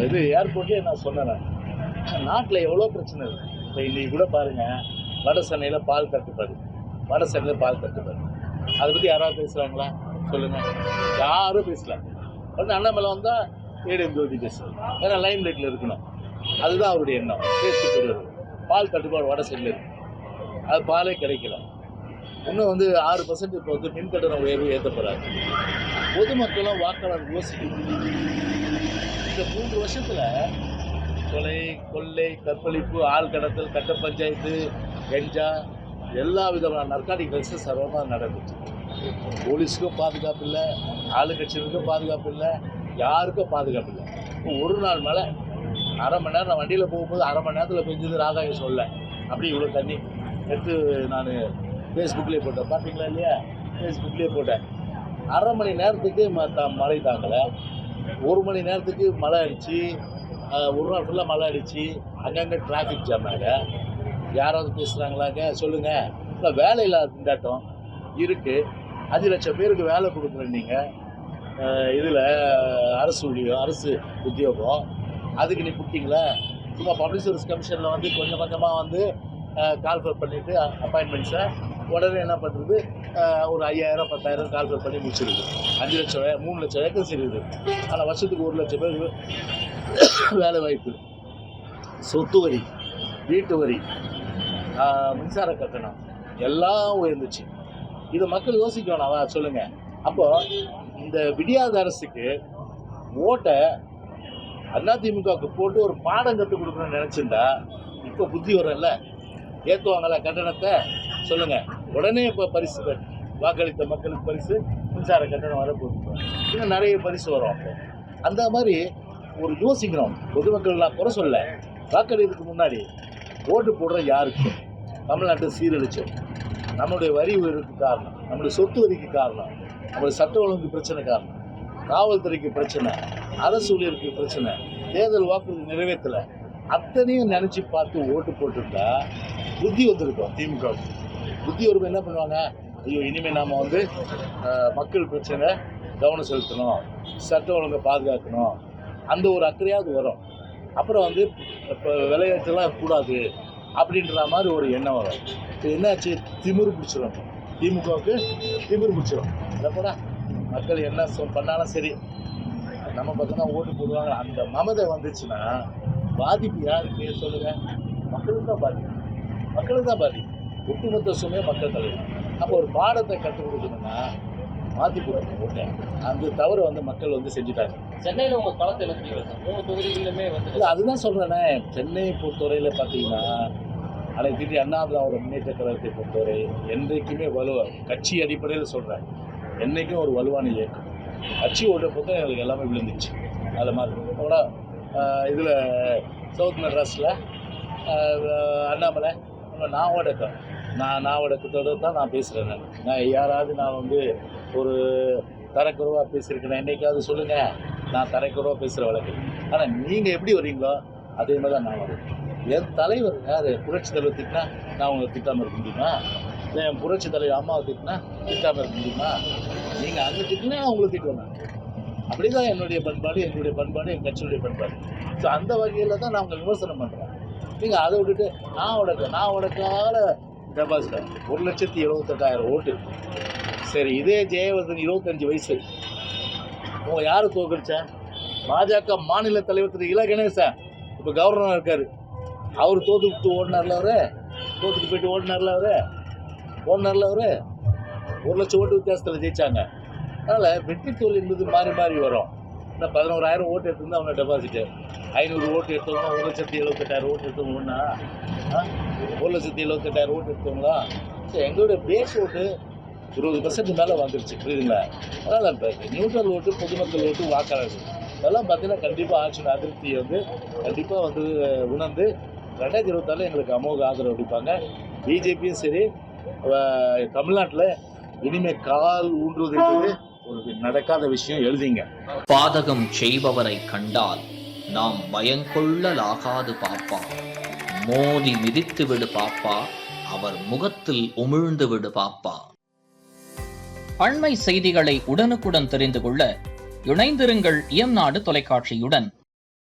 இது ஏர்போர்ட்லேயே நான் சொன்னேன், நாட்டில் எவ்வளோ பிரச்சனை இருக்குது. இப்போ இன்றைக்கி கூட பாருங்கள், வட சென்னையில் பால் தட்டுப்பாடு, வட சென்னையில் பால் தட்டுப்பாடு. அதை பற்றி யாராவது பேசுகிறாங்களா சொல்லுங்கள்? யாரும் பேசல. வந்து அண்ணாமலை வந்தால் ஏடிஎம் ஜோதி பேசுகிறோம், ஏன்னா லைம் லைட்டில் இருக்கணும். அதுதான் அவருடைய எண்ணம். பேசிட்டு பால் தட்டுப்பாடு வட சென்னையில் இருக்குது, அது பாலே கிடைக்கல. இன்னும் வந்து 6% இப்போ வந்து மின்கட்டண உயர்வு ஏற்ற போகிறாங்க. பொதுமக்களும் வாக்காளர் யோசிக்கணும். இந்த 3 வருஷத்தில் கொலை, கொள்ளை, கற்பழிப்பு, ஆள் கடத்தல், கட்ட பஞ்சாயத்து, கஞ்சா, எல்லா விதமான நர்காட்டிக் ட்ரக்ஸும் சர்வமாக நடந்துச்சு. போலீஸுக்கும் பாதுகாப்பு இல்லை, ஆளுங்கட்சிகளுக்கும் பாதுகாப்பு இல்லை, யாருக்கும் பாதுகாப்பு இல்லை. இப்போ ஒரு நாள் மேலே அரை மணி நேரம் நான் வண்டியில் போகும்போது அரை மணி நேரத்தில் பெஞ்சது ராதாயம் சொல்ல, அப்படி இவ்வளோ தண்ணி எடுத்து நான் ஃபேஸ்புக்லேயே போட்டேன். பார்த்தீங்களா இல்லையா? ஃபேஸ்புக்லேயே போட்டேன். அரை மணி நேரத்துக்கு மழை தாங்கலை, 1 மணி நேரத்துக்கு மழை அடித்து, ஒரு நாள் ஃபுல்லாக மழை அடித்து, அங்கங்கே டிராஃபிக் ஜாம் ஆக. யாராவது பேசுகிறாங்களாங்க சொல்லுங்கள்? இல்லை, வேலை இல்லாத திண்டாட்டம் இருக்குது. 5 லட்சம் பேருக்கு வேலை கொடுக்குறேன் நீங்கள் இதில் அரசு உத்தியோகம், அதுக்கு நீ கொடுத்தீங்களா? சும்மா பப்ளிக் சர்வீஸ் கமிஷனில் வந்து கொஞ்சம் கொஞ்சமாக வந்து கால்ஃபர் பண்ணிவிட்டு அப்பாயின்மெண்ட்ஸை உடனே என்ன பண்ணுறது, ஒரு 5000 10,000 கால்ஃபர் பண்ணி முடிச்சிருக்கு. 5 லட்சம் 3 லட்சம் வேகன்சி இருக்குது. ஆனால் வருஷத்துக்கு 1 லட்சம் பேருக்கு வேலை வாய்ப்பு. சொத்து வரி, வீட்டு வரி, மின்சார கட்டணம் எல்லாம் உயர்ந்துச்சு. இதை மக்கள் யோசிக்கணும் சொல்லுங்கள். அப்போது இந்த விடியாத அரசுக்கு ஓட்டை அதிமுகவுக்கு போட்டு ஒரு பாடம் கற்றுக் கொடுக்கணும்னு நினச்சிருந்தா இப்போ புத்தி வரல, ஏற்றுவாங்களா கட்டணத்தை சொல்லுங்கள்? உடனே இப்போ பரிசு, வாக்களித்த மக்களுக்கு பரிசு, மின்சார கட்டணம் வரப்போகுது, இன்னும் நிறைய பரிசு வரும். அப்போ அந்த மாதிரி ஒரு யோசிக்கணும். பொதுமக்கள் நான் குறை சொல்ல, வாக்களிக்கிறதுக்கு முன்னாடி ஓட்டு போடுற யாருக்கு? தமிழ்நாட்டை சீரழிச்சோம். நம்மளுடைய வரி உயர்வுக்கு காரணம், நம்மளுடைய சொத்து வரிக்கு காரணம், நம்மளுடைய சட்ட ஒழுங்கு பிரச்சனை காரணம், காவல்துறைக்கு பிரச்சனை, அரசு ஊழியருக்கு பிரச்சனை, தேர்தல் வாக்குறுதி நிறைவேற்றலை, அத்தனையும் நினச்சி பார்த்து ஓட்டு போட்டுருந்தா புத்தி வந்திருக்கோம். திமுக புத்தி வரும்போது என்ன பண்ணுவாங்க? ஐயோ, இனிமேல் நாம் வந்து மக்கள் பிரச்சனை கவனம் செலுத்தணும், சட்ட ஒழுங்கை பாதுகாக்கணும், அந்த ஒரு அக்கறையாவது வரும். அப்புறம் வந்து இப்போ விளையாட்டுலாம் கூடாது அப்படின்ற மாதிரி ஒரு எண்ணம் வரும். இப்போ என்னாச்சு? திமிரு பிடிச்சிடும். திமுகவுக்கு திமிரு பிடிச்சிடும். இல்லைப்படா, மக்கள் என்ன பண்ணாலும் சரி, நம்ம பார்த்தோன்னா ஓட்டு போடுவாங்க. அந்த மமதை வந்துச்சுன்னா பாதிப்பு யாருக்கு சொல்லுங்கள்? மக்களுக்கு தான் பாதிப்பு, மக்களுக்கு தான் பாதிப்பு. ஒட்டுமொத்த சுமையை மக்கள் தலைவர். அப்போ ஒரு பாடத்தை கற்றுக் கொடுக்கணும்னா மாற்றி போடுறது ஓட்டை. அந்த தவறை வந்து மக்கள் வந்து செஞ்சுட்டாங்க. சென்னையில் உங்கள் களத்தில் இருக்கு 3 தொகுதிகளிலுமே வந்து இல்லை, அதுதான் சொல்கிறேனே. சென்னை பொறுத்தவரையில் பார்த்தீங்கன்னா அனைத்து அண்ணா திராவிட முன்னேற்ற கழகத்தை பொறுத்தவரை என்றைக்குமே வலுவாக, கட்சி அடிப்படையில் சொல்கிறேன், என்றைக்கும் ஒரு வலுவான இயக்கம். கட்சி ஓட்ட பொறுத்த எங்களுக்கு எல்லாமே விழுந்துச்சு. அது மாதிரி கூட இதில் சவுத் மெட்ராஸில் அண்ணாமலை நான் ஓடக்கம், நான் ஓடக்கத்தோடு தான் நான் பேசுகிறேன். நான் யாராவது நான் வந்து ஒரு தரக்குறைவாக பேசியிருக்கேன் என்றைக்காவது சொல்லுங்கள்? நான் தரக்குறைவாக பேசுகிற வழக்கு. ஆனால் நீங்கள் எப்படி வரீங்களோ அதே மாதிரி தான் நான் வரேன். என் தலைவர் யார்? புரட்சி தலைவர் திட்டினா நான் உங்களை திட்டாமல் இருக்க முடியுமா? இல்லை, என் புரட்சி தலைவர் அம்மாவை திட்டினா திட்டாமல் இருக்க முடியுமா? நீங்கள் அங்கே திட்டினா அவங்கள திட்டுவேன். அப்படி தான் என்னுடைய பண்பாடு, என் கட்சியுடைய பண்பாடு. ஸோ அந்த வகையில் தான் நான் உங்களை விமர்சனம் பண்ணுறேன். நீங்கள் அதை விட்டுட்டு நான் உடக்கால டெபாசிட் 1,78,000 ஓட்டு. சரி, இதே ஜெயவர்தன் 25 வயசு, உங்க யாரை தோக்கடிச்சேன்? பாஜக மாநில தலைவர் திரு இல கணேசன் இப்போ கவர்னராக இருக்கார். அவர் தோத்துக்கிட்டு ஓடினார்ல, தோத்துட்டு போயிட்டு ஓடினார்ல, அவர் 1 லட்சம் ஓட்டு வித்தியாசத்தில் ஜெயிச்சாங்க. அதனால் வெற்றி தோல்வி என்பது மாறி வரும். இன்னும் 11,000 ஓட்டு எடுத்துருந்தா அவங்க டெபாசிட்டு, 500 ஓட்டு எடுத்தவங்க 1,78,000 ஓட்டு எடுத்தவங்கன்னா 1,78,000 ஓட்டு எடுத்தவங்களா? ஸோ எங்களுடைய பேஸ் ஓட்டு 20% மேலே வந்துருச்சு, புரியுதுங்களா? அதனால் இப்போ நியூட்ரல் ஓட்டு, பொதுமக்கள் ஓட்டு, வாக்காளர்கள் இதெல்லாம் பார்த்தீங்கன்னா கண்டிப்பாக ஆட்சியோட அதிருப்தியை வந்து கண்டிப்பாக வந்து உணர்ந்து 2024 எங்களுக்கு அமோக ஆதரவு அளிப்பாங்க. பிஜேபியும் சரி, தமிழ்நாட்டில் இனிமேல் கால் ஊன்றுவது என்பது ஒரு நடக்காத விஷயம். எழுதிங்க. பாதகம் செய்பவரை கண்டால் நாம் பயங்கொள்ளலாகாது பாப்பா, மோதி மிதித்து விடு பாப்பா, அவர் முகத்தில் உமிழ்ந்து விடு பாப்பா. அண்மை செய்திகளை உடனுக்குடன் தெரிந்து கொள்ள இணைந்திருங்கள் இயம்நாடு தொலைக்காட்சியுடன்.